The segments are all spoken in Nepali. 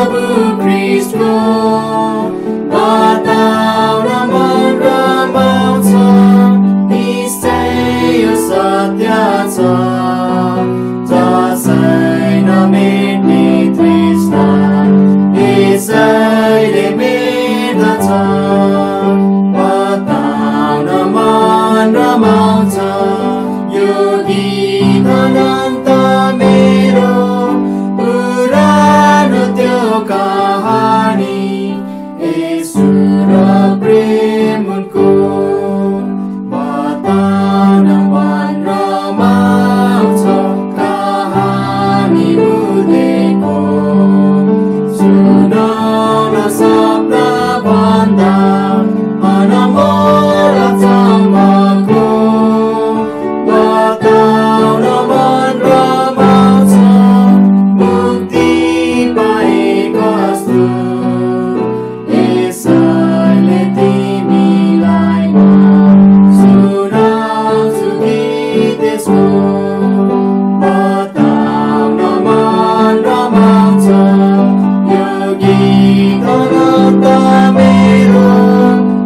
प्रभु ख्रीष्टको बताउन मन रमाउँछ, निश्चय यो सत्य छ, जसै नमेट्ने तृष्णा यसैले मेट्दछ। बताउन मन रमाउँछ, यो गीत अनन्त मेरो, पुरानो त्यो कहानी, येशू र प्रेम उनको। बताउन मन रमाउँछ, कहानी उदेको, सुनाउन शब्द भन्दा अनमोल चम्मको। बताउन मन रमाउँछ, मुक्ति पाए कस्तो, यसैले तिमीलाई म सुनाउँछु गीत यसको। बताउन मन रमाउँछ, यो गीत अनन्त मेरो,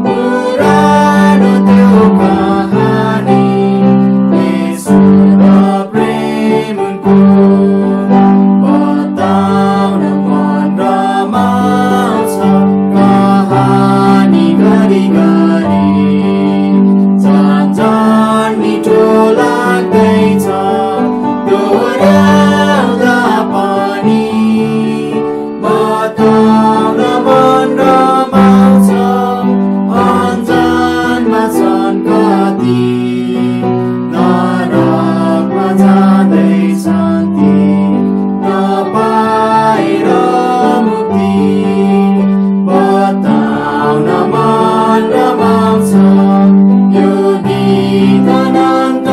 पुरानो त्यो कहानी, येशू र प्रेम उनको। बताउन मन रमाउँछ, कहानी घरिघरि झन्झन मिठो लाग्दैछ, दोहोऱ्याउँदा पनि। बताउन मन रमाउँछ, अन्जानमा छन् कति, नरकमा जाँदैछन् ती, नपाएर मुक्ति। बताउन मन रमाउँछ, यो गीत अनन्त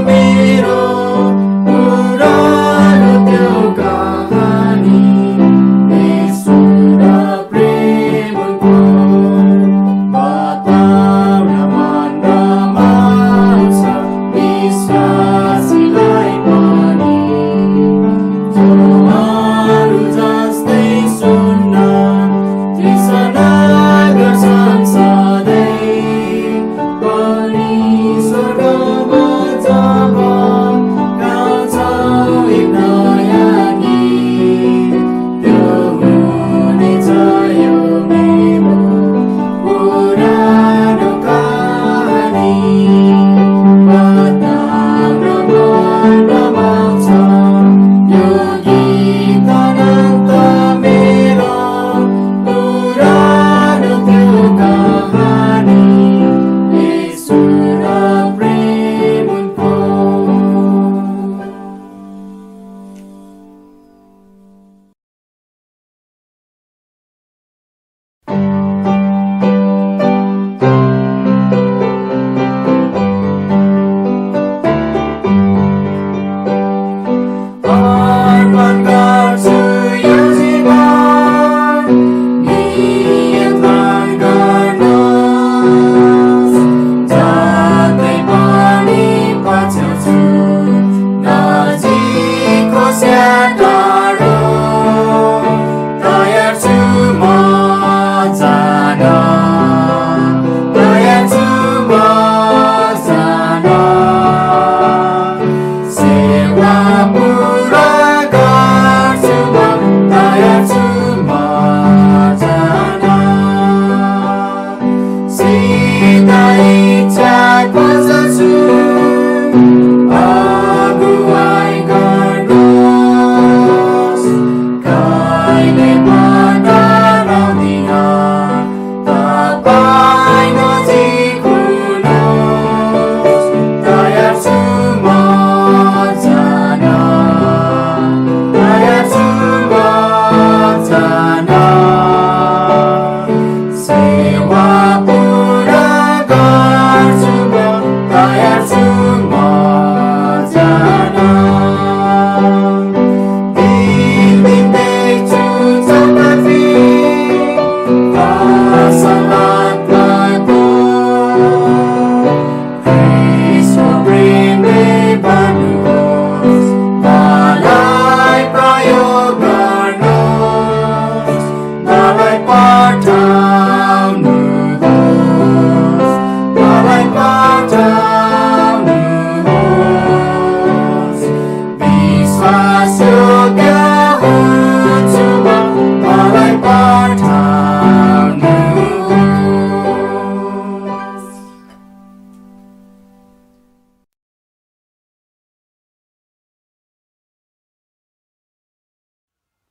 मेरो, पुरानो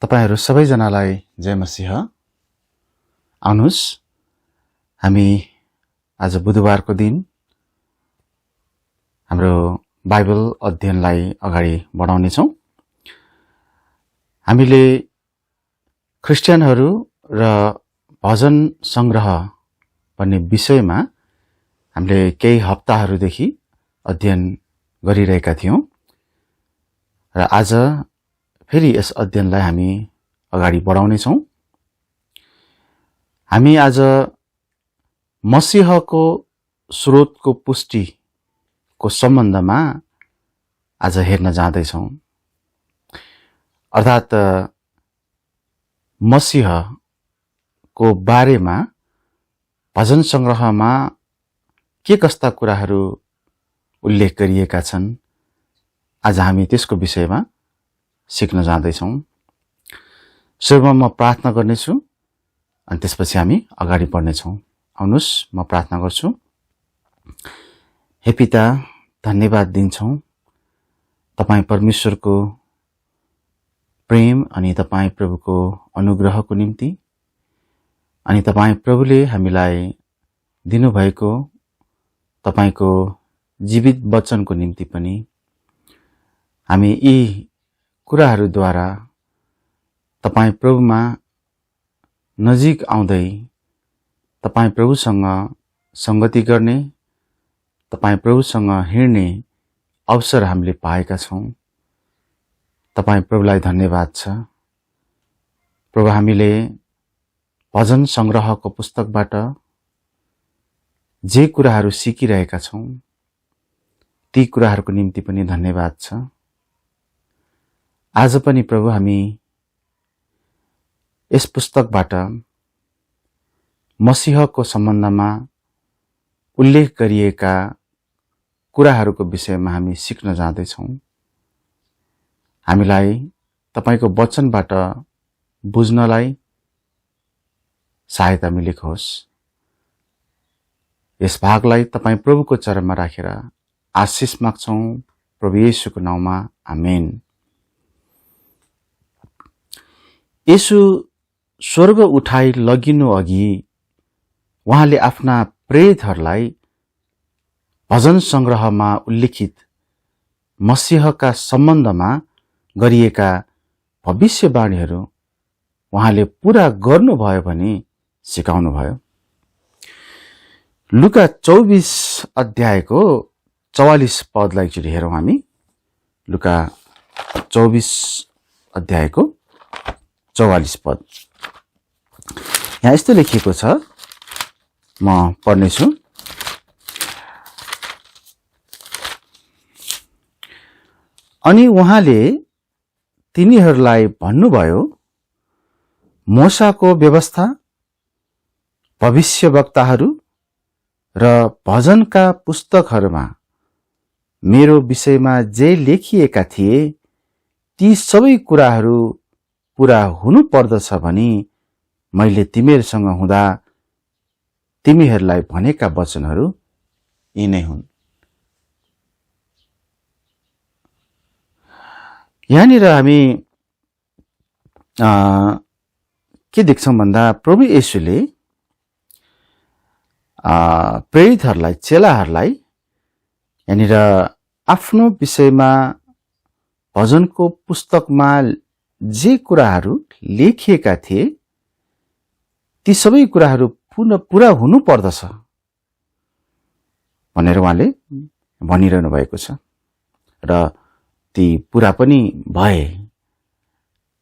तपाईहरु सबैजनालाई जय मसीह। आउनुस् हामी आज बुधबारको दिन हाम्रो बाइबल अध्ययनलाई अगाडि बढाउने छौं। हामीले क्रिस्चियनहरु र भजन संग्रह भन्ने विषयमा हामीले केही हप्ताहरुदेखि अध्ययन गरिरहेका थियौं र आज फेरि यस अध्ययनलाई हामी अगाडि बढाउने छौं। हामी आज मसीहको स्रोतको पुष्टिको सम्बन्धमा आज हेर्न जाँदै छौं। अर्थात् मसीहको बारेमा भजन संग्रहमा के कस्ता कुराहरू उल्लेख गरिएका छन्, आज हामी त्यसको विषयमा सिक्न जाँदैछौं। सुरुमा म प्रार्थना गर्नेछु अनि त्यसपछि हामी अगाडि बढ्नेछौं। आउनुस् म प्रार्थना गर्छु। हे पिता, धन्यवाद दिन्छौं तपाई परमेश्वरको प्रेम अनि तपाई प्रभुको अनुग्रहको निम्ति, अनि तपाई प्रभुले हामीलाई दिनुभएको तपाईको जीवित वचनको निम्ति पनि। हामी यी कुराहरूद्वारा तपाई प्रभुमा नजिक आउँदै तपाई प्रभुसँग संगति गर्ने, तपाई प्रभुसँग हिँड्ने अवसर हामीले पाएका छौं। तपाई प्रभुलाई धन्यवाद छ। प्रभु, हामीले भजन संग्रहको पुस्तकबाट जे कुराहरू सिकिरहेका छौं ती कुराहरूको निम्ति पनि धन्यवाद छ। आज पनि प्रभु, हामी यस पुस्तकबाट मसीहको सम्बन्धमा उल्लेख गरिएका कुराहरूको विषयमा हामी सिक्न जाँदैछौं। हामीलाई तपाईको वचनबाट बुझ्नलाई सहायता मिलेको होस्। यस भागलाई तपाई प्रभुको चरणमा राखेर आशिष माग्छौं, प्रभु येशूको नाउँमा, आमेन। येशू स्वर्ग उठाई लगिनु अघि उहाँले आफ्ना प्रेरितहरूलाई भजन संग्रहमा उल्लेखित मसीहका सम्बन्धमा गरिएका भविष्यवाणीहरू उहाँले पूरा गर्नुभयो भनी सिकाउनुभयो। लुका 24 अध्यायको 44 पदलाई एकचोटि हेरौं हामी। लुका 24 अध्यायको 44 पद। यहाँ यस्तो लेखिएको छ, म पढ्नेछु। अनि उहाँले तिनीहरूलाई भन्नुभयो, मोशाको व्यवस्था, भविष्यवक्ताहरू र भजनका पुस्तकहरूमा मेरो विषयमा जे लेखिएका थिए ती सबै कुराहरू पूरा हुनु पर्दछ भनी मैले तिमीहरूसँग हुँदा तिमीहरूलाई भनेका वचनहरू यी नै हुन्। यहाँनिर हामी के देख्छौं भन्दा प्रभु येशूले प्रेरितहरूलाई, चेलाहरूलाई यहाँनिर आफ्नो विषयमा भजनको पुस्तकमा जे कुराहरू लेखिएका थिए ती सबै कुराहरू पूरा हुनु पर्दछ भनेर उहाँले भनिरहनु भएको छ र ती पूरा पनि भए।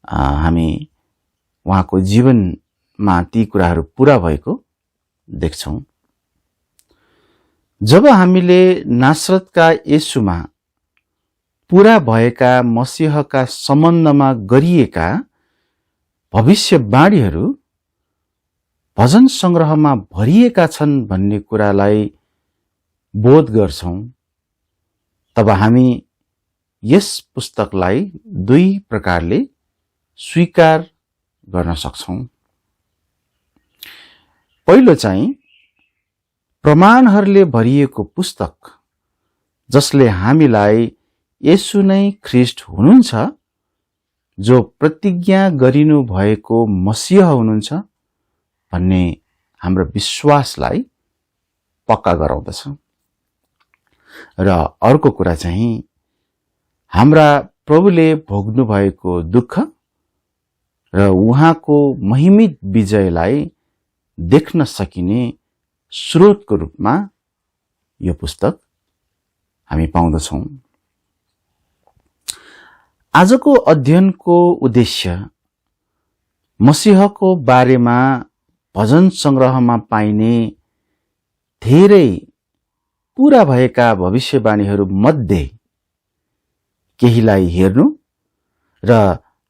हामी उहाँको जीवनमा ती कुराहरू पूरा भएको देख्छौं। जब हामीले नासरतका येशूमा पूरा भएका मसीहका सम्बन्धमा गरिएका भविष्यवाणीहरू भजन संग्रहमा भरिएका छन् भन्ने कुरालाई बोध गर्छौं, तब हामी यस पुस्तकलाई दुई प्रकारले स्वीकार गर्न सक्छौं। पहिलो चाहिँ प्रमाणहरूले भरिएको पुस्तक, जसले हामीलाई येशू नै ख्रीष्ट हुनुहुन्छ जो प्रतिज्ञा गरिनु भएको मसीह हुनुहुन्छ भन्ने हाम्रो विश्वासलाई पक्का गराउँदछ। र अर्को कुरा चाहिँ हाम्रा प्रभुले भोग्नु भएको दुःख र उहाँको महिमित विजयलाई देख्न सकिने स्रोतको रूपमा यो पुस्तक हामी पाउँदछौँ। आजको अध्ययनको उद्देश्य मसीहको बारेमा भजन संग्रहमा पाइने धेरै पूरा भएका भविष्यवाणीहरू मध्ये केहीलाई हेर्नु र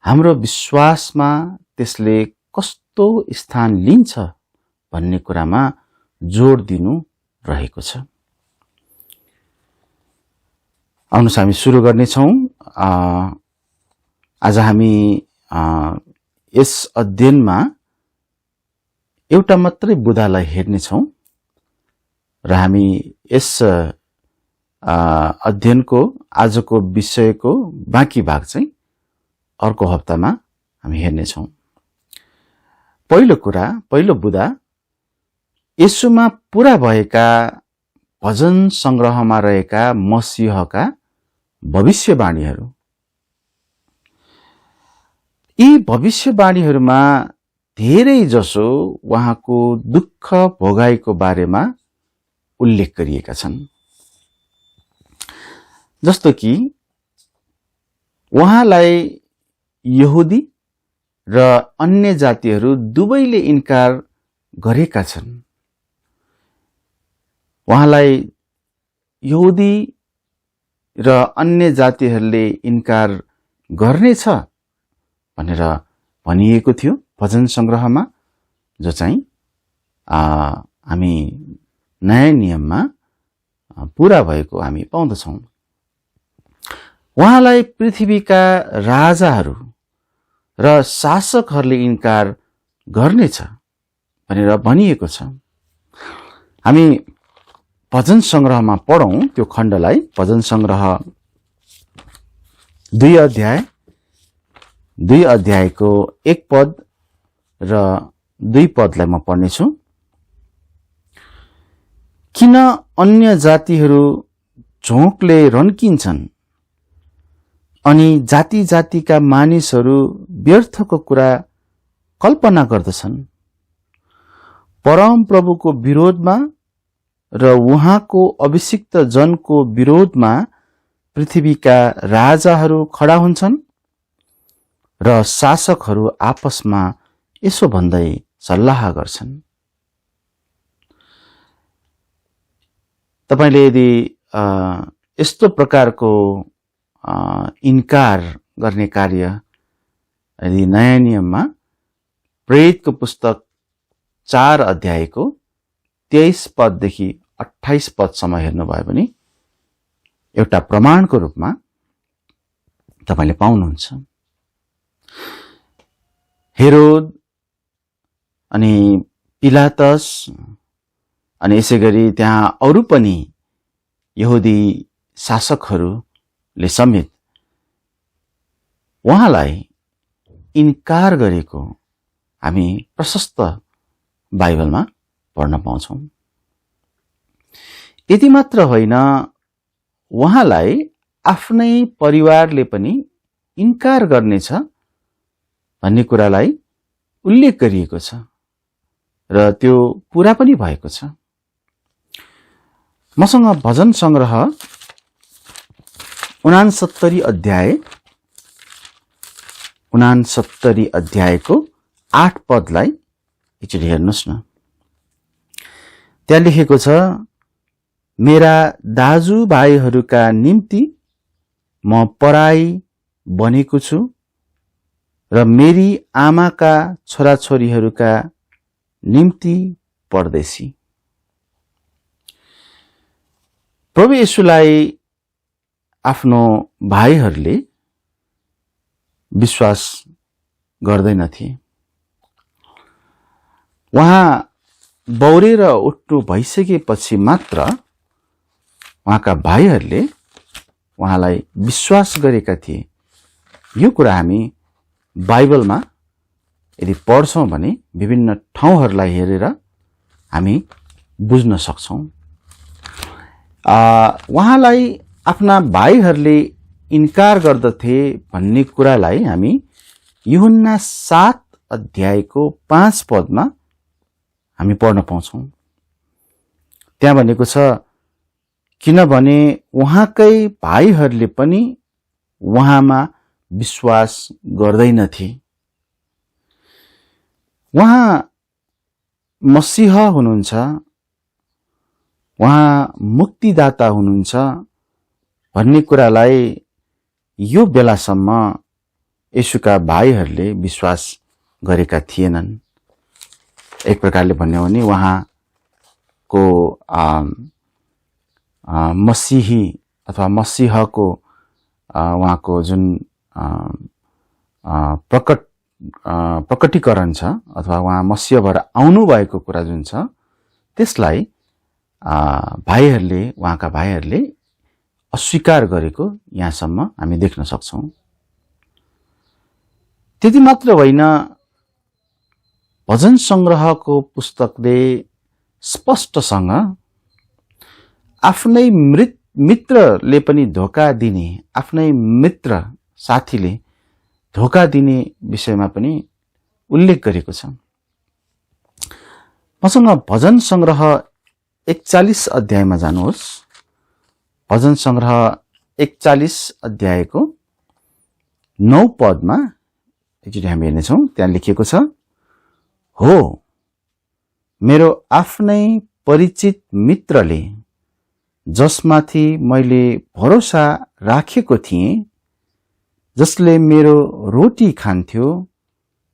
हाम्रो विश्वासमा त्यसले कस्तो स्थान लिन्छ भन्ने कुरामा जोड दिनु रहेको छ। आउनुहोस् हामी सुरु गर्नेछौँ। आज हामी यस अध्ययनमा एउटा मात्रै बुधालाई हेर्नेछौँ र हामी यस अध्ययनको आजको विषयको बाँकी भाग चाहिँ अर्को हप्तामा हामी हेर्नेछौँ। पहिलो बुधा येशूमा पूरा भएका भजन संग्रहमा रहेका मसीहका भविष्यवाणीहरू। यी भविष्यवाणीहरूमा धेरै जसो उहाँको दुःख भोगाइको बारेमा उल्लेख गरिएका छन्। जस्तो कि उहाँलाई यहुदी र अन्य जातिहरू दुवैले इन्कार गरेका छन्। उहाँलाई यहुदी र अन्य जातिहरूले इन्कार गर्नेछ भनेर भनिएको थियो भजन संग्रहमा, जो चाहिँ हामी नयाँ नियममा पूरा भएको हामी पाउँदछौँ। उहाँलाई पृथ्वीका राजाहरू र शासकहरूले इन्कार गर्नेछ भनेर भनिएको छ। हामी भजन संग्रहमा पढौं त्यो खण्डलाई। भजन संग्रह 2 अध्यायको 1 पद र 2 पदलाई म पढ्नेछु। किन अन्य जातिहरू झोंकले रन्किन्छन् अनि जाति जातिका मानिसहरू व्यर्थको कुरा कल्पना गर्दछन्। परम प्रभुको विरोधमा र उहाँको अभिषिक्त जनको विरोधमा पृथ्वीका राजाहरू खडा हुन्छन् र शासकहरू आपसमा यसो भन्दै सल्लाह गर्छन्। तपाईले यदि यस्तो प्रकारको इन्कार गर्ने कार्य यदि नयाँ नियममा प्रेरितको पुस्तक 4 अध्यायको 23 पददेखि 28 पदसम्म हेर्नुभयो भने एउटा प्रमाणको रूपमा तपाईले पाउनुहुन्छ। हेरोद अनि पिलातस अनि यसैगरी त्यहाँ अरू पनि यहुदी शासकहरूले समेत उहाँलाई इन्कार गरेको हामी प्रशस्त बाइबलमा पढ्न पाउँछौँ। यति मात्र होइन, उहाँलाई आफ्नै परिवारले पनि इन्कार गर्नेछ भन्ने कुरालाई उल्लेख गरिएको छ र त्यो पूरा पनि भएको छ। मसँग भजन संग्रह 69 अध्यायको 8 पदलाई एकचोटि हेर्नुहोस् न। त्यहाँ लेखेको छ, मेरा दाजुभाइहरूका निम्ति म पराई बनेको छु र मेरी आमाका छोराछोरीहरूका निम्ति परदेशी। प्रभु येशूलाई आफ्नो भाइहरूले विश्वास गर्दैनथे। उहाँ बौरेर उठ्नु भइसकेपछि मात्र उहाँका भाइहरूले उहाँलाई विश्वास गरेका थिए। यो कुरा हामी बाइबलमा यदि पढ्छौँ भने विभिन्न ठाउँहरूलाई हेरेर हामी बुझ्न सक्छौँ। उहाँलाई आफ्ना भाइहरूले इन्कार गर्दथे भन्ने कुरालाई हामी यूहन्ना 7 अध्यायको 5 पदमा हामी पढ्न पाउँछौँ। त्यहाँ भनेको छ, किनभने उहाँकै भाइहरूले पनि उहाँमा विश्वास गर्दैनथे। उहाँ मसीह हुनुहुन्छ, उहाँ मुक्तिदाता हुनुहुन्छ भन्ने कुरालाई यो बेलासम्म येशूका भाइहरूले विश्वास गरेका थिएनन्। एक प्रकारले भन्यो भने उहाँको मसीही अथवा मसीहको उहाँको जुन प्रकटीकरण छ अथवा उहाँ मसीह भएर आउनु भएको कुरा जुन छ त्यसलाई भाइहरूले, उहाँका भाइहरूले अस्वीकार गरेको यहाँसम्म हामी देख्न सक्छौँ। त्यति मात्र होइन, भजन संग्रहको पुस्तकले स्पष्टसँग आफ्नै मित्रले पनि धोका दिने, आफ्नै मित्र साथीले धोका दिने विषयमा पनि उल्लेख गरेको छ। मसँग भजन संग्रह 41 अध्यायमा जानुहोस्। भजन संग्रह 41 अध्यायको 9 पदमा एकचोटि हामी हेर्नेछौँ। त्यहाँ लेखिएको छ, हो मेरो आफ्नै परिचित मित्रले जसमाथि मैले भरोसा राखेको थिएँ, जसले मेरो रोटी खान्थ्यो,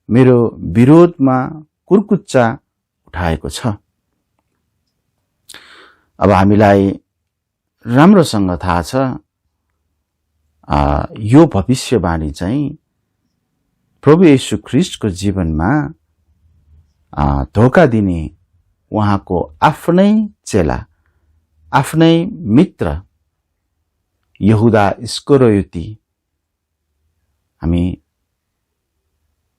मेरो विरोधमा कुर्कुच्चा उठाएको छ। अब हामीलाई राम्रोसँग थाहा छ यो भविष्यवाणी चाहिँ प्रभु येशू ख्रीष्टको जीवनमा धोका दिने उहाँको आफ्नै चेला, आफ्नै मित्र यहुदा इस्करियोती हामी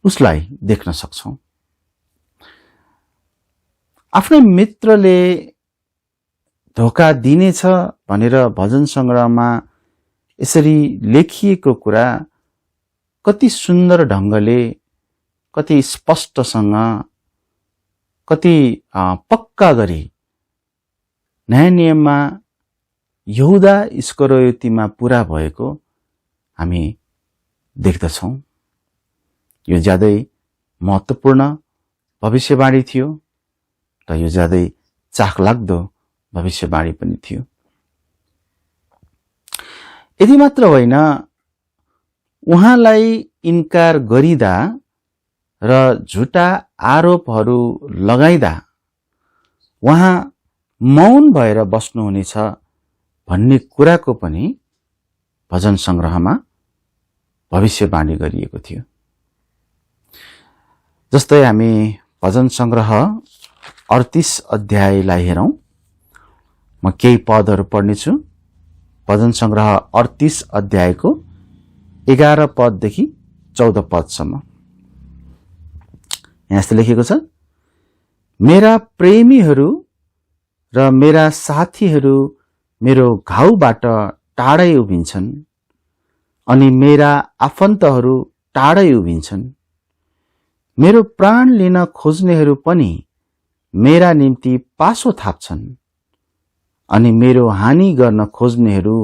उसलाई देख्न सक्छौं। आफ्नै मित्रले धोका दिनेछ भनेर भजन संग्रहमा यसरी लेखिएको कुरा कति सुन्दर ढंगले, कति स्पष्टसँग, कति पक्का गरी नयाँ नियममा यहुदा इस्करियोतीमा पूरा भएको हामी देख्दछौं। यो ज्यादै महत्त्वपूर्ण भविष्यवाणी थियो र यो ज्यादै चाखलाग्दो भविष्यवाणी पनि थियो। यति मात्र होइन, उहाँलाई इन्कार गरिदा र झुटा आरोपहरू लगाइदा उहाँ मौन भएर बस्नुहुनेछ भन्ने कुराको पनि भजन संग्रहमा भविष्यवाणी गरिएको थियो। जस्तै हामी भजन संग्रह 38 अध्यायलाई हेरौं। म केही पदहरू पढ्नेछु। भजन संग्रह 38 अध्यायको 11 पददेखि 14 पदसम्म। यहाँ यस्तो लेखेको छ, मेरा प्रेमीहरू र मेरा साथीहरू मेरो घाउबाट टाढै उभिन्छन् अनि मेरा आफन्तहरू टाढै उभिन्छन्। मेरो प्राण लिन खोज्नेहरू पनि मेरा निम्ति पासो थाप्छन् अनि मेरो हानि गर्न खोज्नेहरू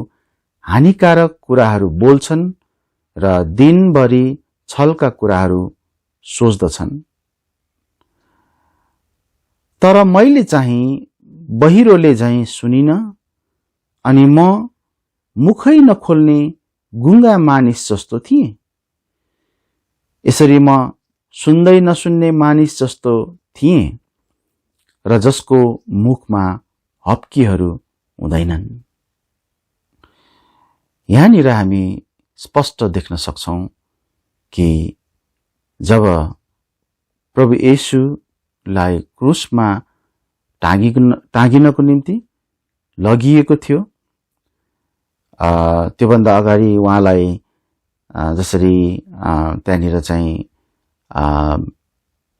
हानिकारक कुराहरू बोल्छन् र दिनभरि छलका कुराहरू सोच्दछन्। तर मैले चाहिँ बहिरोले झैं सुनिन अनि म मुखै नखोल्ने गुंगा मानिस जस्तो थिएँ। यसरी म सुन्दै नसुन्ने मानिस जस्तो थिएँ र जसको मुखमा हप्कीहरू हुँदैनन्। यहाँनिर हामी स्पष्ट देख्न सक्छौं कि जब प्रभु येशूलाई क्रुसमा टाँगिनको निम्ति लगिएको थियो, त्योभन्दा अगाडि उहाँलाई जसरी त्यहाँनिर चाहिँ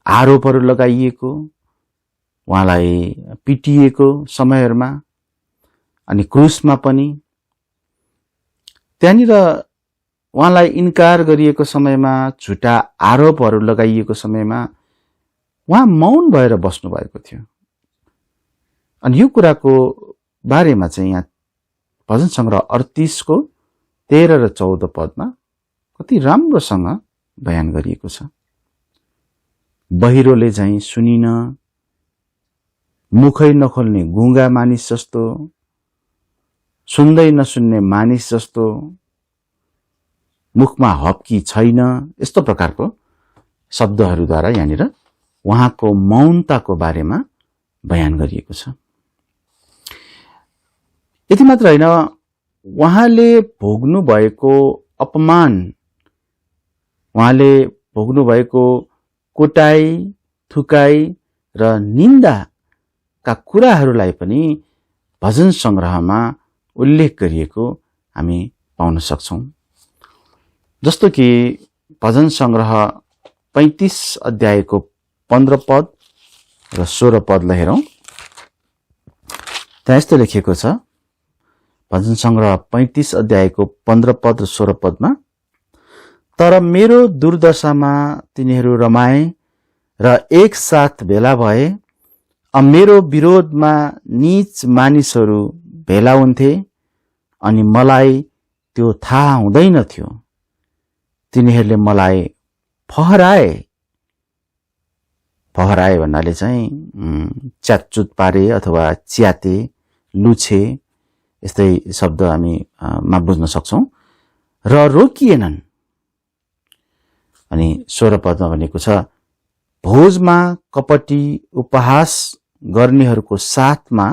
आरोपहरू लगाइएको, उहाँलाई पिटिएको समयहरूमा, अनि क्रुसमा पनि त्यहाँनिर उहाँलाई इन्कार गरिएको समयमा, झुटा आरोपहरू लगाइएको समयमा उहाँ मौन भएर बस्नु भएको थियो। अनि यो कुराको बारेमा चाहिँ यहाँ भजन सङ्ग्रह 38 को 13 र 14 पदमा कति राम्रोसँग बयान गरिएको छ। बहिरोले झैं सुनिन, मुखै नखोल्ने गुङ्गा मानिस जस्तो, सुन्दै नसुन्ने मानिस जस्तो, मुखमा हप्की छैन, यस्तो प्रकारको शब्दहरूद्वारा यहाँनिर उहाँको मौनताको बारेमा बयान गरिएको छ। यति मात्र होइन, उहाँले भोग्नु भएको अपमान, उहाँले भोग्नु भएको कोटाई, थुकाई र निन्दाका कुराहरूलाई पनि भजन सङ्ग्रहमा उल्लेख गरिएको हामी पाउन सक्छौं। जस्तो कि भजन सङ्ग्रह 35 अध्यायको 15 पद र 16 पदलाई हेरौं। त्यहाँ यस्तो लेखिएको छ, भजन सङ्ग्रह 35 अध्यायको 15 पद र 16 पदमा, तर मेरो दुर्दशामा तिनीहरू रमाए र एकसाथ भेला भए, मेरो विरोधमा नीच मानिसहरू भेला हुन्थे अनि मलाई त्यो थाहा हुँदैन थियो। तिनीहरूले मलाई फहराए भन्नाले चाहिँ च्यातचुत पारे अथवा च्याते, लुछे, यस्तै शब्द हामी मा बुझ्न सक्छौं, र रोकिएनन्। अनि 16 पदमा भनेको छ, भोजमा कपटी उपहास गर्नेहरूको साथमा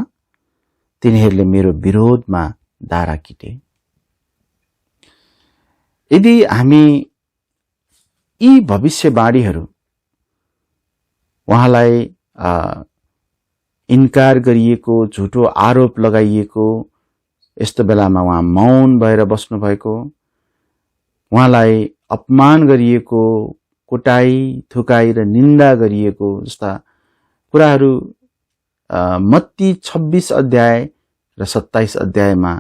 तिनीहरूले मेरो विरोधमा दारा किटे। यदि हामी यी भविष्यवाणीहरू, उहाँलाई इन्कार गरिएको, झुटो आरोप लगाइएको, यस्तो बेलामा उहाँ मौन भएर बस्नु भएको, उहाँलाई अपमान गरिएको, कोटाई, थुकाई र निन्दा गरिएको जस्ता कुराहरू मत्ती 26 अध्याय र 27 अध्यायमा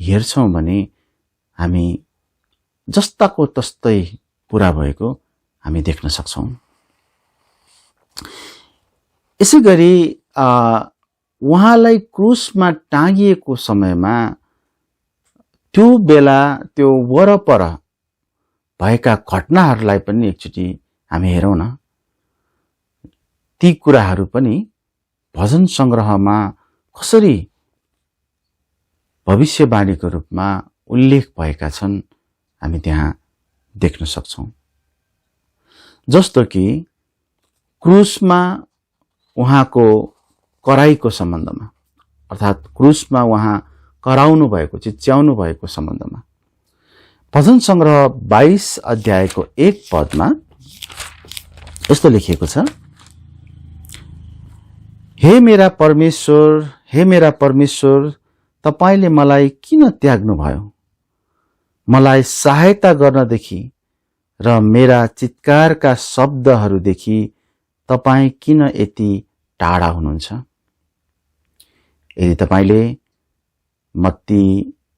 हेर्छौं भने हामी जस्ताको तस्तै पूरा भएको हामी देख्न सक्छौं। यसैगरी उहाँलाई क्रुसमा टाँगिएको समयमा त्यो बेला त्यो वरपर भएका घटनाहरूलाई पनि एकचोटि हामी हेरौं न। ती कुराहरू पनि भजन सङ्ग्रहमा कसरी भविष्यवाणीको रूपमा उल्लेख भएका छन् हामी त्यहाँ देख्न सक्छौं। जस्तो कि क्रुसमा उहाँको कराईको सम्बन्धमा, अर्थात् क्रुसमा उहाँ कराउनु भएको, चिच्याउनु भएको सम्बन्धमा भजन सङ्ग्रह 22 अध्यायको 1 पदमा यस्तो लेखिएको छ, हे मेरा परमेश्वर, तपाईले मलाई किन त्याग्नुभयो? मलाई सहायता गर्नदेखि र मेरा चित्कारका शब्दहरूदेखि तपाईं किन यति टाढा हुनुहुन्छ? यदि तपाईले मत्ती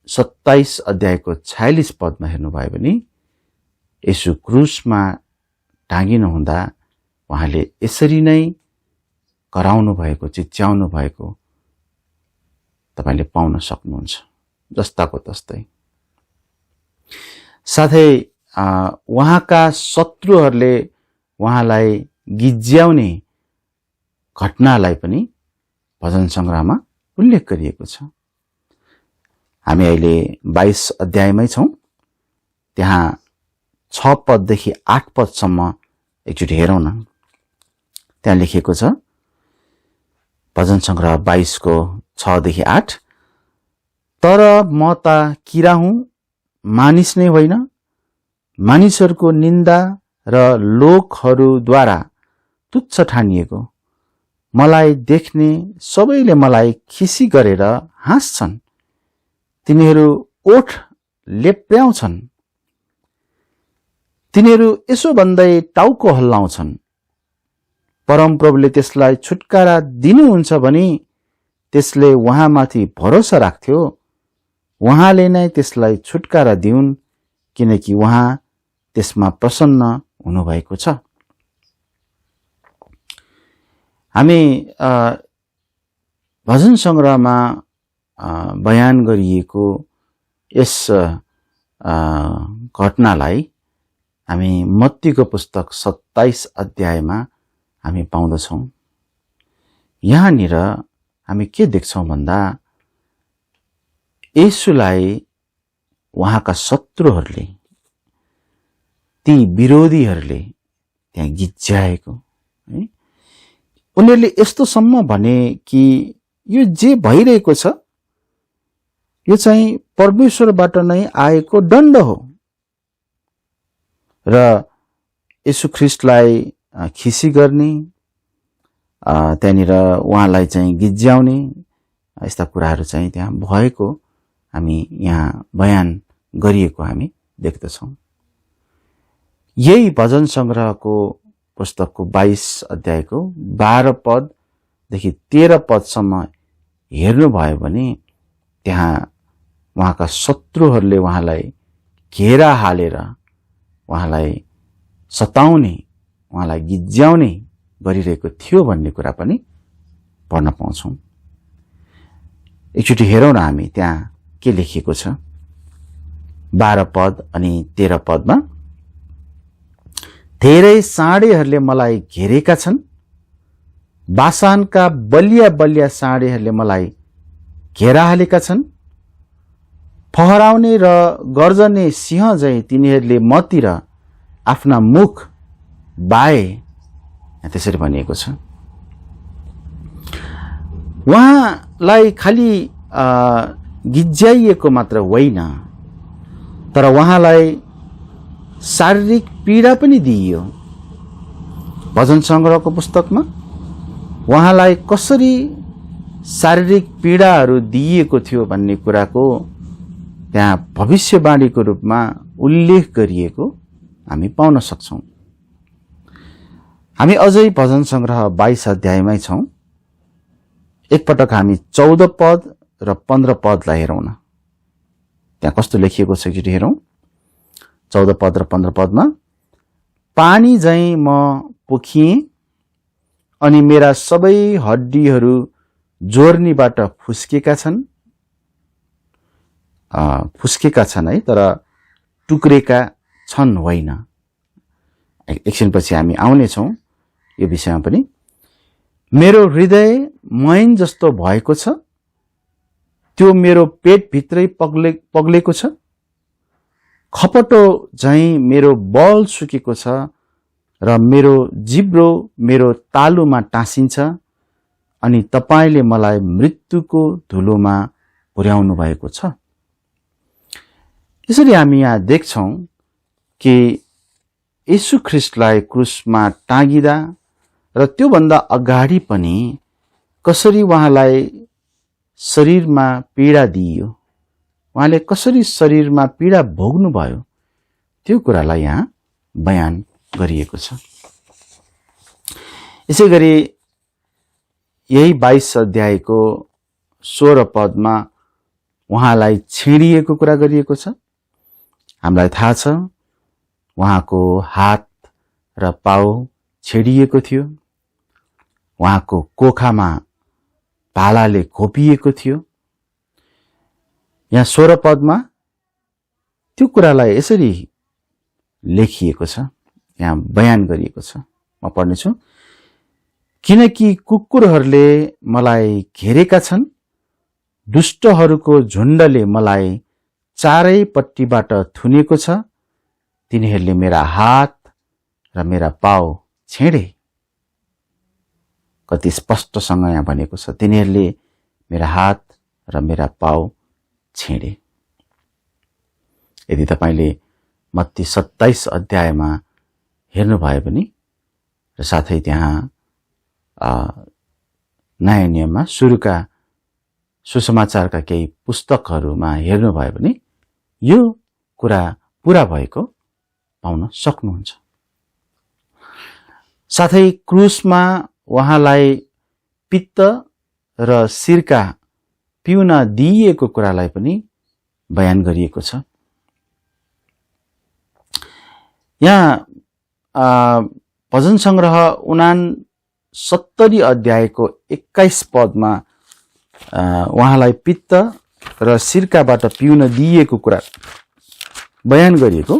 27 अध्यायको 46 पदमा हेर्नुभयो भने यसु क्रुसमा टाँगिनु हुँदा उहाँले यसरी नै कराउनु भएको, चिच्याउनु भएको तपाईले पाउन सक्नुहुन्छ, जस्ताको तस्तै। साथै उहाँका शत्रुहरूले उहाँलाई गिज्याउने घटनालाई पनि भजन सङ्ग्रहमा उल्लेख गरिएको छ। हामी अहिले 22 अध्यायमै छौं। त्यहाँ 6 पददेखि 8 पदसम्म एकचोटि हेरौं न। त्यहाँ लेखिएको छ, भजन सङ्ग्रह 22 को 6 देखि 8, तर म त किरा हुँ, मानिस नै होइन, मानिसहरूको निन्दा र लोकहरूद्वारा तुच्छ ठानिएको। मलाई देख्ने सबैले मलाई खिसी गरेर हाँस्छन्, तिनीहरू ओठ लेप्याउँछन्। तिनीहरू यसो भन्दै टाउको हल्लाउँछन्, परमप्रभुले त्यसलाई छुटकारा दिनुहुन्छ भने त्यसले उहाँमाथि भरोसा राख्थ्यो, उहाँले नै त्यसलाई छुटकारा दिउन्, किनकि उहाँ त्यसमा प्रसन्न हुनुभएको छ। हामी भजन सङ्ग्रहमा बयान गरिएको यस घटनालाई हामी मत्तीको पुस्तक 27 अध्यायमा हामी पाउँदछौँ। यहाँनिर हामी के देख्छौँ भन्दा येशूलाई उहाँका शत्रुहरूले, ती विरोधीहरूले त्यहाँ गिज्जाएको है। उनीहरूले यस्तोसम्म भने कि यो जे भइरहेको छ यो चाहिँ परमेश्वरबाट नै आएको दण्ड हो र येशू ख्रीष्टलाई खिसी गर्ने, त्यहाँनिर उहाँलाई चाहिँ गिज्याउने यस्ता कुराहरू चाहिँ त्यहाँ भएको हामी यहाँ बयान गरिएको हामी देख्दछौँ। यही भजन सङ्ग्रहको पुस्तकको 22 अध्यायको 12 पददेखि 13 पदसम्म हेर्नुभयो भने त्यहाँ उहाँका शत्रुहरूले उहाँलाई घेरा हालेर उहाँलाई सताउने, उहाँलाई गिज्याउने गरिरहेको थियो भन्ने कुरा पनि पढ्न पाउँछौँ। एकचोटि हेरौँ न हामी त्यहाँ के लेखिएको छ। 12 पद अनि 13 पदमा, धेरै साँडेहरूले मलाई घेरेका छन्, बासानका बलिया बलिया साँडेहरूले मलाई घेरा हालेका छन्, फहराउने र गर्जने सिंह झैं तिनीहरूले मतिर आफ्ना मुख बाए, त्यसरी भनिएको छ। उहाँलाई खालि गिज्याइएको मात्र होइन, तर उहाँलाई शारीरिक पीडा पनि दिइयो। भजन सङ्ग्रहको पुस्तकमा उहाँलाई कसरी शारीरिक पीडाहरू दिइएको थियो भन्ने कुराको त्यहाँ भविष्यवाणीको रूपमा उल्लेख गरिएको हामी पाउन सक्छौँ। हामी अझै भजन सङ्ग्रह 22 अध्यायमै छौँ। एकपटक हामी 14 पद र 15 पदलाई हेरौँ न, त्यहाँ कस्तो लेखिएको छ एकचोटि हेरौँ। 14 पद र 15 पदमा, पानी झैं म पोखिएँ अनि मेरा सबै हड्डीहरू जोर्नीबाट फुस्केका छन् है, तर टुक्रेका छन् होइन। एकछिनपछि हामी आउनेछौँ यो विषयमा पनि। मेरो हृदय मैन जस्तो भएको छ, त्यो मेरो पेटभित्रै पग्लेको छ, खपटो झैं मेरो बल सुकेको छ र मेरो जिब्रो मेरो तालुमा टाँसिन्छ अनि तपाईले मलाई मृत्युको धुलोमा पुर्याउनु भएको छ। यसरी हामी यहाँ देख्छौँ कि येशू ख्रीष्टलाई क्रुसमा टाँगिदा र त्योभन्दा अगाडि पनि कसरी उहाँलाई शरीरमा पीडा दिइयो, उहाँले कसरी शरीरमा पीडा भोग्नु भयो, त्यो कुरालाई यहाँ बयान गरिएको छ। यसै गरी यही 22 अध्यायको 16 पदमा उहाँलाई छेडिएको कुरा गरिएको छ। हामीलाई थाहा छ उहाँको हात र पाउ छेडिएको थियो, उहाँको कोखामा भालाले खोपिएको थियो। यहाँ 16 पदमा त्यो कुरालाई यसरी लेखिएको छ, यहाँ बयान गरिएको छ। म पढ्नेछु। किनकि कुकुरहरूले मलाई घेरेका छन्, दुष्टहरूको झुण्डले मलाई चारैपट्टिबाट थुनेको छ, तिनीहरूले मेरा हात र मेरा पाउ छेडे। कति स्पष्टसँग यहाँ भनेको छ, तिनीहरूले मेरा हात र मेरा पाउ छेडे। यदि तपाईले मत्ती 27 अध्यायमा हेर्नुभयो भने र साथै त्यहाँ नयाँ नियममा सुरुका सुसमाचारका केही पुस्तकहरूमा हेर्नुभयो भने यो कुरा पूरा भएको पाउन सक्नुहुन्छ। साथै क्रुसमा उहाँलाई पित्त र सिरका पिउन दिइएको कुरालाई पनि बयान गरिएको छ। यहाँ भजन संग्रह 69 अध्यायको 21 पदमा उहाँलाई पित्त र सिरकाबाट पिउन दिइएको कुरा बयान गरिएको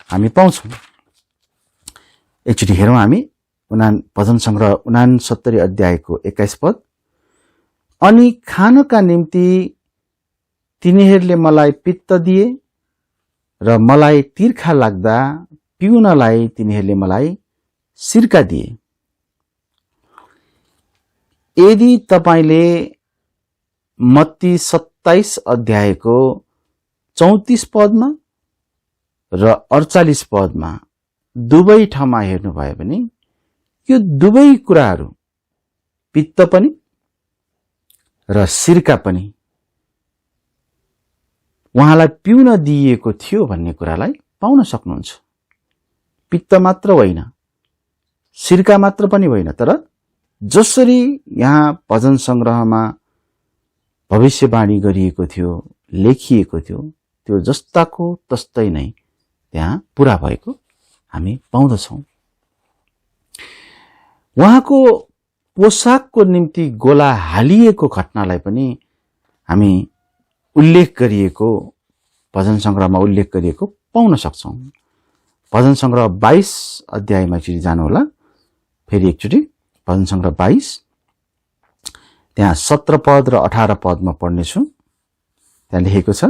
हामी पाउँछौँ। एकचोटि हेरौँ हामी भजन संग्रह 69 अध्यायको 21 पद। अनि खानका निम्ति तिनीहरूले मलाई पित्त दिए र मलाई तिर्खा लाग्दा पिउनलाई तिनीहरूले मलाई सिरका दिए। यदि तपाईले मत्ती 27 अध्यायको 34 पदमा र 48 पदमा दुवै ठाउँमा हेर्नुभयो भने यो दुवै कुराहरू पित्त पनि र सिरका पनि उहाँलाई पिउन दिइएको थियो भन्ने कुरालाई पाउन सक्नुहुन्छ। पित्त मात्र होइन, सिरका मात्र पनि होइन, तर जसरी यहाँ भजन संग्रहमा भविष्यवाणी गरिएको थियो, लेखिएको थियो, त्यो जस्ताको तस्तै नै त्यहाँ पूरा भएको हामी पाउँदछौँ। उहाँको पोसाकको निम्ति गोला हालिएको घटनालाई पनि हामी उल्लेख गरिएको भजन संग्रहमा उल्लेख गरिएको पाउन सक्छौँ। भजन संग्रह 22 अध्यायमा एकचोटि जानुहोला, फेरि एकचोटि भजन संग्रह 22 त्यहाँ 17 पद र 18 पदमा पढ्नेछु। त्यहाँ लेखेको छ,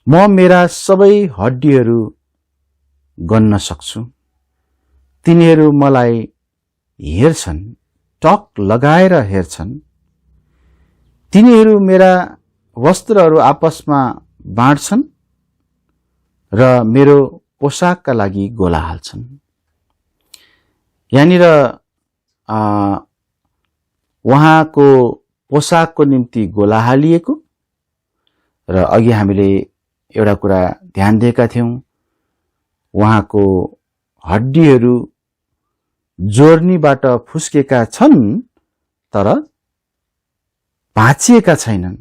म मेरा सबै हड्डीहरू गन्न सक्छु, तिनीहरू मलाई हेर्छन्, टक लगाएर हेर्छन्, तिनीहरू मेरा वस्त्रहरू आपसमा बाँड्छन् र मेरो पोसाकका लागि गोला हाल्छन्। यहाँनिर उहाँको पोसाकको निम्ति गोला हालिएको र अघि हामीले एउटा कुरा ध्यान दिएका थियौं, उहाँको हड्डीहरू जोर्नीबाट फुस्केका छन् तर भाँचिएका छैनन्,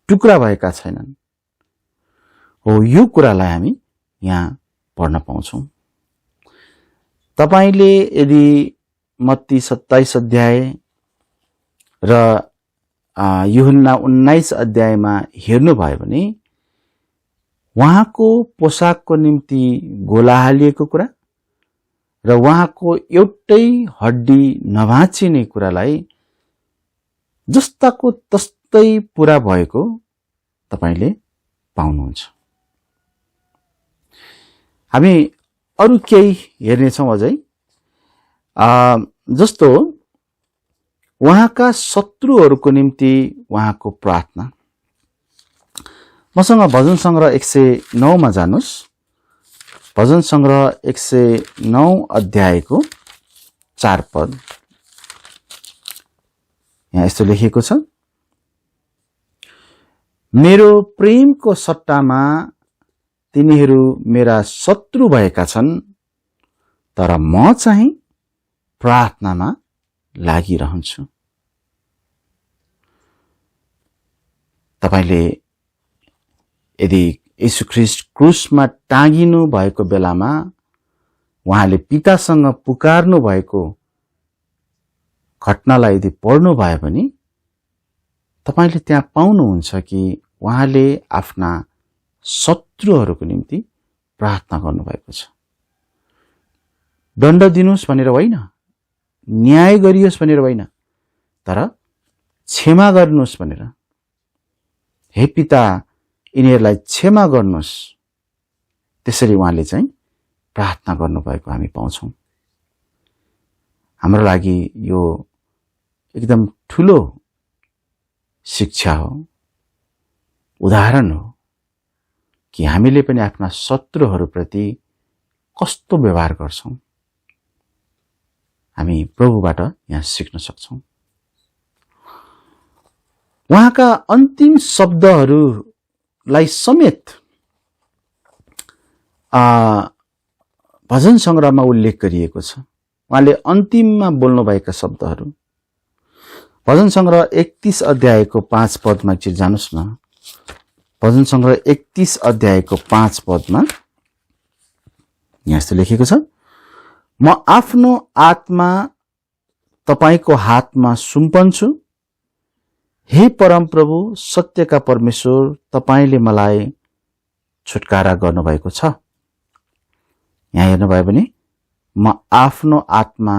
टुक्रा भएका छैनन्। हो, यो कुरालाई हामी यहाँ पढ्न पाउँछौं। तपाईले यदि मत्ती 27 अध्याय र यूहन्ना 19 अध्यायमा हेर्नुभयो भने उहाँको पोसाकको निम्ति गोला हालिएको कुरा र उहाँको एउटै हड्डी नभाँचिने कुरालाई जस्ताको तस्तै पूरा भएको तपाईले पाउनुहुन्छ। हामी अरु केही हेर्नेछौँ अझै, जस्तो उहाँका शत्रुहरूको निम्ति उहाँको प्रार्थना। मसँग भजन संग्रह 109 मा जानुस्। भजन संग्रह 109 अध्यायको 4 पद। यहाँ यस्तो लेखिएको छ, मेरो प्रेमको सट्टामा तिनीहरू मेरा शत्रु भएका छन्, तर म चाहिँ प्रार्थनामा लागिरहन्छु। तपाईले यदि यीशु ख्रीष्ट क्रुसमा टाँगिनु भएको बेलामा उहाँले पितासँग पुकार्नु भएको घटनालाई यदि पढ्नु भयो भने तपाईले त्यहाँ पाउनुहुन्छ कि उहाँले आफ्ना शत्रुहरूको निम्ति प्रार्थना गर्नुभएको छ। दण्ड दिनुस् भनेर होइन, न्याय गरियोस् भनेर होइन, तर क्षमा गर्नुस् भनेर, हे पिता यिनीहरूलाई क्षमा गर्नुस्, त्यसरी उहाँले चाहिँ प्रार्थना गर्नुभएको हामी पाउँछौं। हाम्रो लागि यो एकदम ठूलो शिक्षा हो, उदाहरण हो कि हामीले पनि आफ्ना शत्रुहरूप्रति कस्तो व्यवहार गर्छौं, हामी प्रभुबाट यहाँ सिक्न सक्छौं। उहाँका अन्तिम शब्दहरूलाई समेत भजन संग्रहमा उल्लेख गरिएको छ। उहाँले अन्तिममा बोल्नुभएका शब्दहरू भजन संग्रह 31 अध्यायको 5 पदमा एकचोटि जानुस् न। भजन संग्रह 31 अध्यायको 5 पदमा यहाँ यस्तो लेखेको छ, म आफ्नो आत्मा तपाईको हातमा सुम्पन्छु, हे परमप्रभु सत्यका परमेश्वर, तपाईले मलाई छुटकारा गर्नुभएको छ। यहाँ हेर्नुभयो भने म आफ्नो आत्मा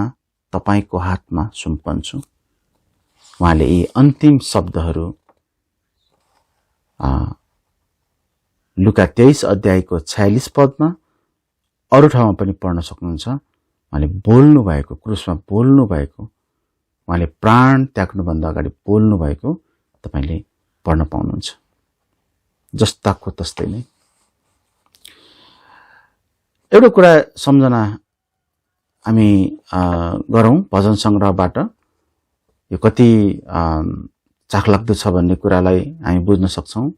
तपाईको हातमा सुम्पन्छु। उहाँले यी अन्तिम शब्दहरू लुका 23 अध्यायको 46 पदमा अरू ठाउँमा पनि पढ्न सक्नुहुन्छ। उहाँले बोल्नु भएको, क्रुसमा बोल्नु भएको, उहाँले प्राण त्याग्नुभन्दा अगाडि बोल्नु भएको तपाईले पढ्न पाउनुहुन्छ। जस्ताको तस्तै नै एउटा कुरा सम्झना हामी गरौँ भजन संग्रहबाट, यो कति चाखलाग्दो छ भन्ने कुरालाई हामी बुझ्न सक्छौं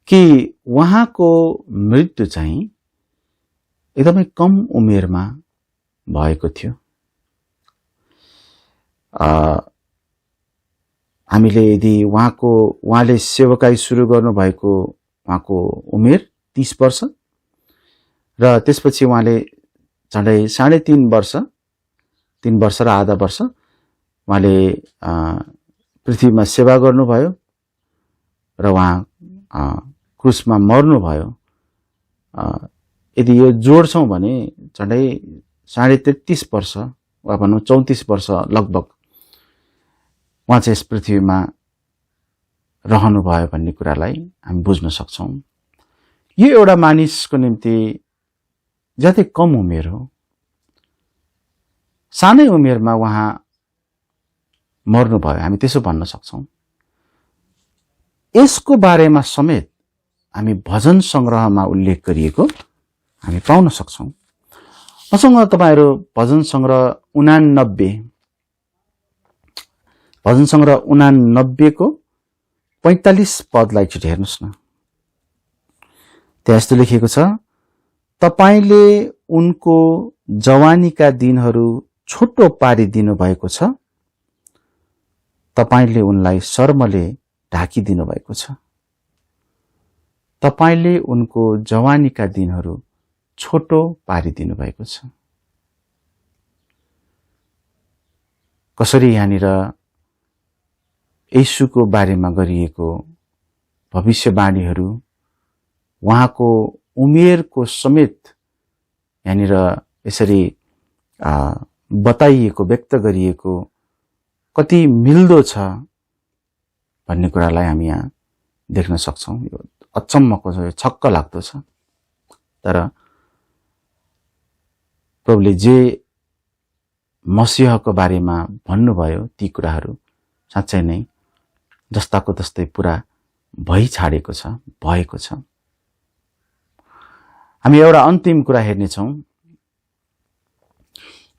कि उहाँको मृत्यु चाहिँ एकदमै कम उमेरमा भएको थियो। हामीले यदि उहाँले सेवकाई सुरु गर्नुभएको उहाँको उमेर 30 वर्ष र त्यसपछि उहाँले झन्डै 3.5 वर्ष, 3 वर्ष र आधा वर्ष उहाँले पृथ्वीमा सेवा गर्नुभयो र उहाँ क्रुसमा मर्नुभयो। यदि यो जोड्छौं भने झन्डै 33.5 वर्ष वा भनौं 34 वर्ष लगभग उहाँ चाहिँ यस पृथ्वीमा रहनुभयो भन्ने कुरालाई हामी बुझ्न सक्छौं। यो एउटा मानिसको निम्ति ज्यादै कम उमेर हो। सानै उमेरमा उहाँ मर्नुभयो, हामी त्यसो भन्न सक्छौं। यसको बारेमा समेत हामी भजन संग्रहमा उल्लेख गरिएको हामी पाउन सक्छौं। मसँग तपाईहरु भजन संग्रह 89 को 45 पदलाई एकचोटि हेर्नुस् न। त्यहाँ यस्तो लेखिएको छ, तपाईले उनको जवानीका दिनहरू छोटो पारिदिनु भएको छ, तपाईले उनलाई शर्मले ढाकिदिनु भएको छ। तपाईले उनको जवानीका दिनहरू छोटो पारिदिनु भएको छ। कसरी यहाँनिर येशूको बारेमा गरिएको भविष्यवाणीहरू उहाँको उमेरको समेत यहाँनिर यसरी बताइएको, व्यक्त गरिएको कति मिल्दो छ भन्ने कुरालाई हामी यहाँ देख्न सक्छौं। यो अचम्मको छ, यो छक्क लाग्दो छ। तर प्रभुले जे मसीहको बारेमा भन्नुभयो ती कुराहरू साँच्चै नै जस्ताको तस्तै पूरा भइ छाडेको छ, भएको छ। हामी एउटा अन्तिम कुरा हेर्नेछौं।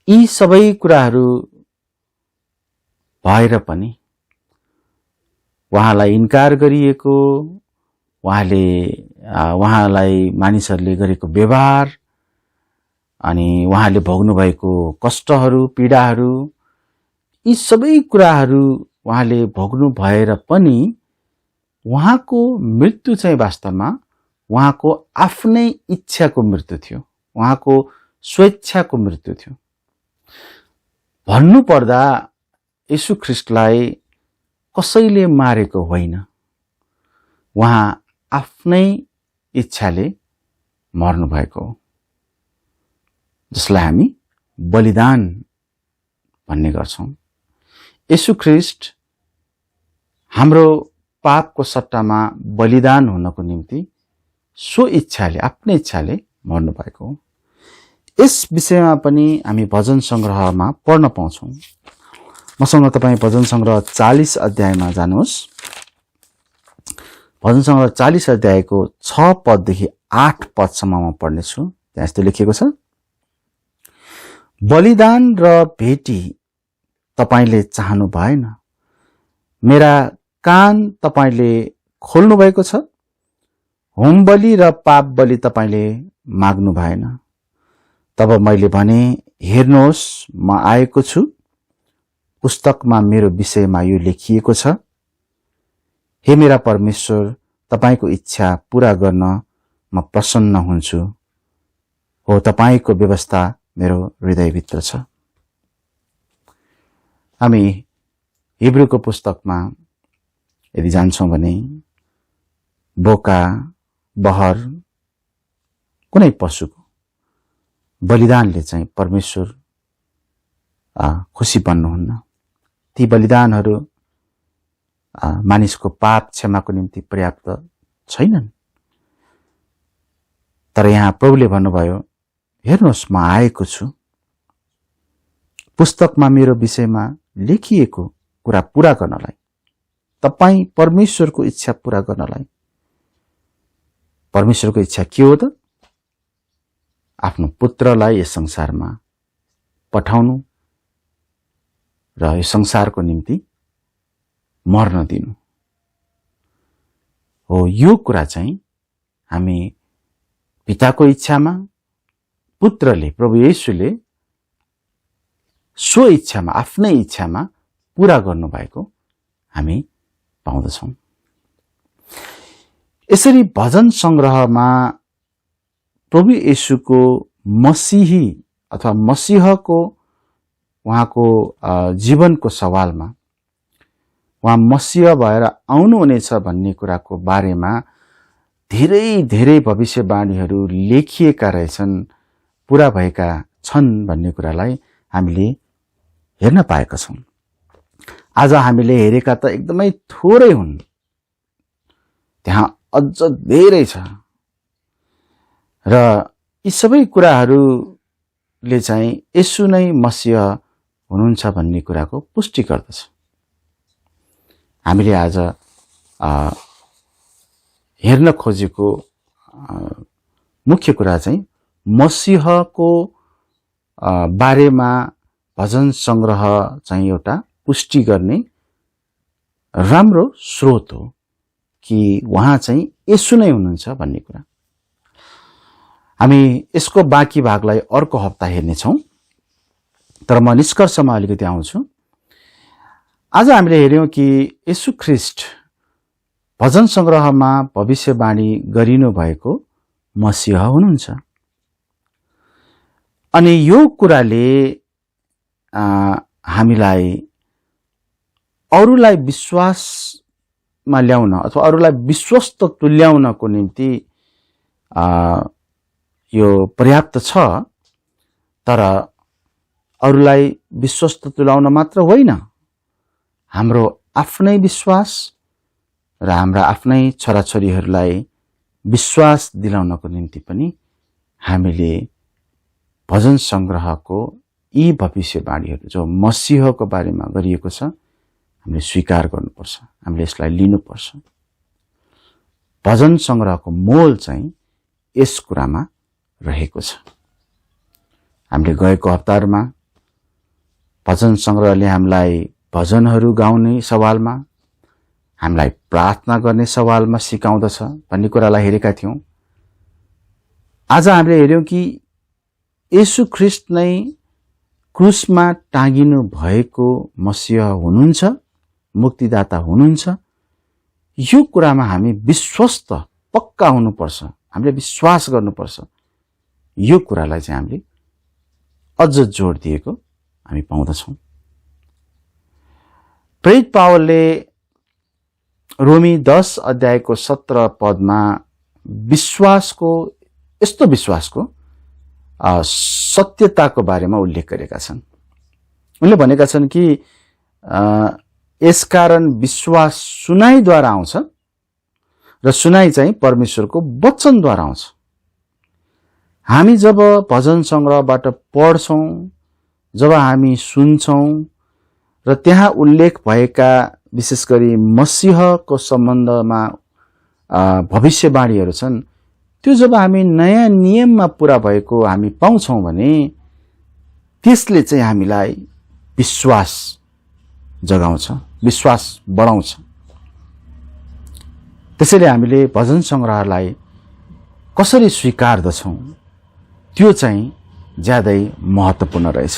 यी सबै कुराहरू भएर पनि उहाँलाई इन्कार गरिएको, उहाँलाई मानिसहरूले गरेको व्यवहार अनि उहाँले भोग्नु भएको कष्टहरू, पीडाहरू, यी सबै कुराहरू उहाँले भोग्नु भएर पनि उहाँको मृत्यु चाहिँ वास्तवमा उहाँको आफ्नै इच्छाको मृत्यु थियो, उहाँको स्वेच्छाको मृत्यु थियो। भन्नु पर्दा येशू ख्रीष्टलाई कसैले मारेको होइन, उहाँ आफ्नै इच्छाले मर्नु भएको हो, जसलाई हामी बलिदान भन्ने गर्छौं। येशू ख्रीष्ट हाम्रो पापको सट्टामा बलिदान हुनको निम्ति सो इच्छाले, आफ्नै इच्छाले मर्नु भएको हो। यस विषयमा पनि हामी भजन संग्रहमा पढ्न पाउँछौं। मसँग तपाईं भजन संग्रह 40 अध्यायमा जानुहोस्। भजन संग्रह 40 अध्यायको 6 पददेखि 8 पदसम्ममा पढ्नेछु। त्यहाँ यस्तो लेखिएको छ, बलिदान र भेटी तपाईले चाहनु भएन, मेरा कान तपाईले खोल्नु भएको छ। होम बलि र पाप बलि तपाईले माग्नु भएन। तब मैले भने, हेर्नुहोस् म आएको छु, पुस्तकमा मेरो विषयमा यो लेखिएको छ। हे मेरा परमेश्वर, तपाईको इच्छा पूरा गर्न म प्रसन्न हुन्छु। हो, तपाईको व्यवस्था मेरो हृदयभित्र छ। हामी हिब्रूको पुस्तकमा यदि जान्छौं भने बोका, बहर, कुनै पशुको बलिदानले चाहिँ परमेश्वर खुसी बन्नुहुन्न। ती बलिदानहरू मानिसको पाप क्षमाको निम्ति पर्याप्त छैनन्। तर यहाँ प्रभुले भन्नुभयो, हेर्नुहोस् म आएको छु, पुस्तकमा मेरो विषयमा लेखिएको कुरा पूरा गर्नलाई, तपाई परमेश्वरको इच्छा पूरा गर्नलाई। परमेश्वरको इच्छा के हो त? आफ्नो पुत्रलाई यस संसारमा पठाउनु र यो संसारको निम्ति मर्न दिनु हो। यो कुरा चाहिँ हामी पिताको इच्छामा, पुत्रले प्रभु येशूले स्व इच्छामा, आफ्नै इच्छामा पूरा गर्नुभएको हामी पाउँदछौं। यसरी भजन संग्रहमा प्रभु येशूको मसीही अथवा मसीहको उहाँको जीवनको सवालमा, उहाँ मसीह भएर आउनुहुनेछ भन्ने कुराको बारेमा धेरै धेरै भविष्यवाणीहरू लेखिएका रहेछन्, पूरा भएका छन् भन्ने कुरालाई हामीले हेर्न पाएका छौं। आज हामीले हेरेका त एकदमै थोरै हुन्, त्यहाँ अझ धेरै छ। र यी सबै कुराहरूले चाहिँ येशू नै मसीह हुनुहुन्छ भन्ने कुराको पुष्टि गर्दछ। हामीले आज हेर्न खोजेको मुख्य कुरा चाहिँ मसीहको बारेमा भजन संग्रह चाहिँ एउटा पुष्टि गर्ने राम्रो स्रोत हो कि उहाँ चाहिँ येशू नै हुनुहुन्छ भन्ने कुरा। हामी यसको बाँकी भागलाई अर्को हप्ता हेर्नेछौं, तर म निष्कर्षमा अलिकति आउँछु। आज हामीले हेर्यौं कि येशू ख्रीष्ट भजन संग्रहमा भविष्यवाणी गरिनु भएको मसीह हुनुहुन्छ। अनि यो कुराले हामीलाई अरूलाई विश्वासमा ल्याउन अथवा अरूलाई विश्वस्त तुल्याउनको निम्ति यो पर्याप्त छ। तर अरूलाई विश्वस्त तुल्याउन मात्र होइन, हाम्रो आफ्नै विश्वास र हाम्रा आफ्नै छोराछोरीहरूलाई विश्वास दिलाउनको निम्ति पनि हामीले भजन संग्रहको यी भविष्यवाणीहरू जो मसीहको बारेमा गरिएको छ हामीले स्वीकार गर्नुपर्छ, हामीले यसलाई लिनुपर्छ। भजन संग्रहको मोल चाहिँ यस कुरामा रहेको छ। हामीले गएको हप्ताहरुमा भजन संग्रहले हामीलाई भजनहरू गाउने सवालमा, हामीलाई प्रार्थना गर्ने सवालमा सिकाउँदछ भन्ने कुरालाई हेरेका थियौं। आज हामीले हेर्यौं कि येशू ख्रीष्ट नै क्रुसमा टाँगिनु भएको मसीह हुनुहुन्छ, मुक्तिदाता हुनुहुन्छ। यो कुरामा हामी विश्वस्त पक्का हुनुपर्छ, हामीले विश्वास गर्नुपर्छ। यो कुरालाई चाहिँ हामीले अझ जोड दिएको हामी पाउँदछौं। प्रेरित पावलले रोमी 10 अध्यायको 17 पदमा विश्वासको, यस्तो विश्वासको सत्यताको बारेमा उल्लेख गरेका छन्। उनले भनेका छन् कि यसकारण विश्वास सुनाइद्वारा आउँछ र सुनाइ चाहिँ परमेश्वरको वचनद्वारा आउँछ। हामी जब भजन संग्रहबाट पढ्छौं, जब हामी सुन्छौं र त्यहाँ उल्लेख भएका विशेष गरी मसीहको सम्बन्धमा भविष्यवाणीहरू छन्, त्यो जब हामी नयाँ नियममा पूरा भएको हामी पाउँछौं भने त्यसले चाहिँ हामीलाई विश्वास जगाउँछ, विश्वास बढाउँछ। त्यसैले हामीले भजन संग्रहलाई कसरी स्वीकार्दछौँ त्यो चाहिँ ज्यादै महत्त्वपूर्ण रहेछ।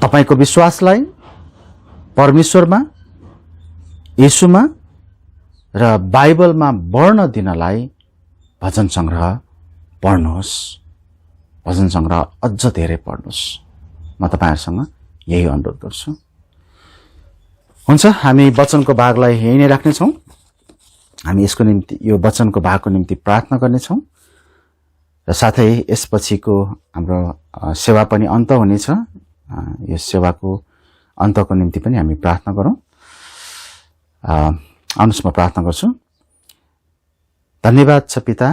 तपाईको विश्वासलाई परमेश्वरमा, येशूमा र बाइबलमा बढ्न दिनलाई भजन संग्रह पढ्नुहोस्, भजन संग्रह अझ धेरै पढ्नुहोस्। म तपाईहरुसँग यही अनुरोध गर्छु। हुन्छ, हामी वचनको भागलाई यही नै राख्नेछौँ। हामी यसको निम्ति, यो वचनको भागको निम्ति प्रार्थना गर्नेछौँ र साथै यसपछिको हाम्रो सेवा पनि अन्त हुनेछ। यो सेवाको अन्तको निम्ति पनि हामी प्रार्थना गरौँ। आउनुहोस्, म प्रार्थना गर्छु। धन्यवाद छ पिता,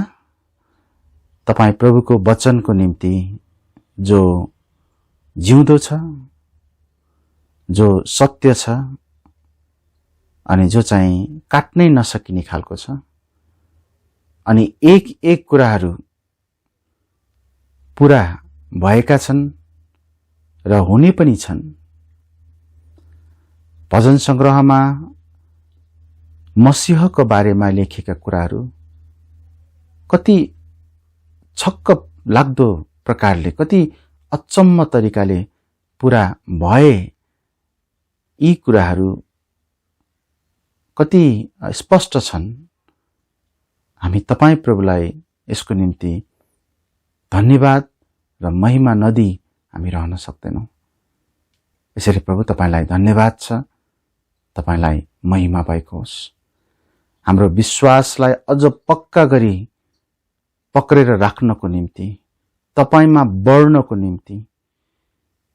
तपाई प्रभुको वचनको निम्ति जो जिउँदो छ, जो सत्य छ अनि जो चाहिँ काट्नै नसकिने खालको छ, अनि एक एक कुराहरू पूरा भएका छन् र हुने पनि छन्। भजन संग्रहमा मसीहको बारेमा लेखेका कुराहरू कति छक्क लाग्दो प्रकारले, कति अचम्म तरिकाले पूरा भए, यी कुराहरू कति स्पष्ट छन्। हामी तपाई प्रभुलाई यसको निम्ति धन्यवाद र महिमा नदी हामी रहन सक्दैनौँ। यसरी प्रभु तपाईलाई धन्यवाद छ, तपाईलाई महिमा भएको होस्। हाम्रो विश्वासलाई अझ पक्का गरी पक्रेर राख्नको निम्ति, तपाईमा बढ्नको निम्ति,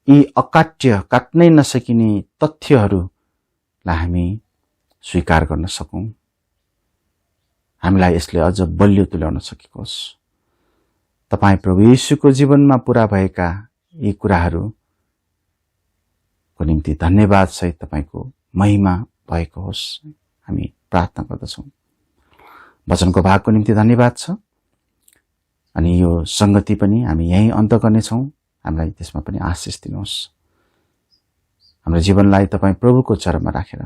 यी अकाट्य, काट्नै नसकिने तथ्यहरूलाई हामी स्वीकार गर्न सकौं। हामीलाई यसले अझ बलियो तुल्याउन सकेको होस्। तपाई प्रभु येशूको जीवनमा पूरा भएका यी कुराहरूको निम्ति धन्यवाद सहित तपाईको महिमा भएको होस्, हामी प्रार्थना गर्दछौँ। वचनको भागको निम्ति धन्यवाद छ, अनि यो संगति पनि हामी यही अन्त गर्नेछौँ। हामीलाई त्यसमा पनि आशिष दिनुहोस्। हाम्रो जीवनलाई तपाईं प्रभुको चरणमा राखेर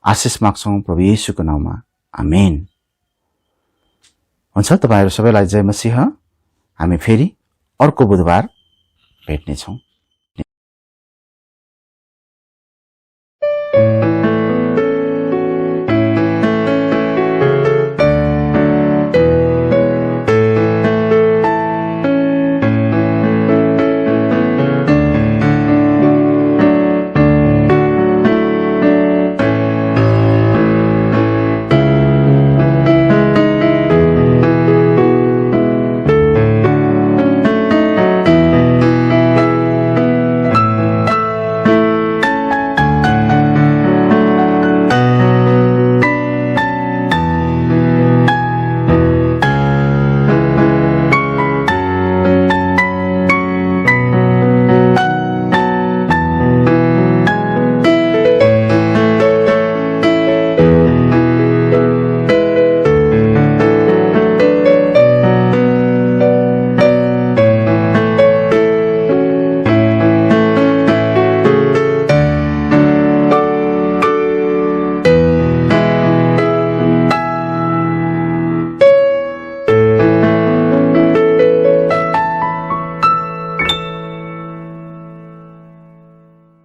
आशिष माग्छौँ प्रभु येशूको नाममा, आमेन। हुन्छ, तपाईहरु सबैलाई जय मसीह। हामी फेरि अर्को बुधबार भेट्नेछौँ।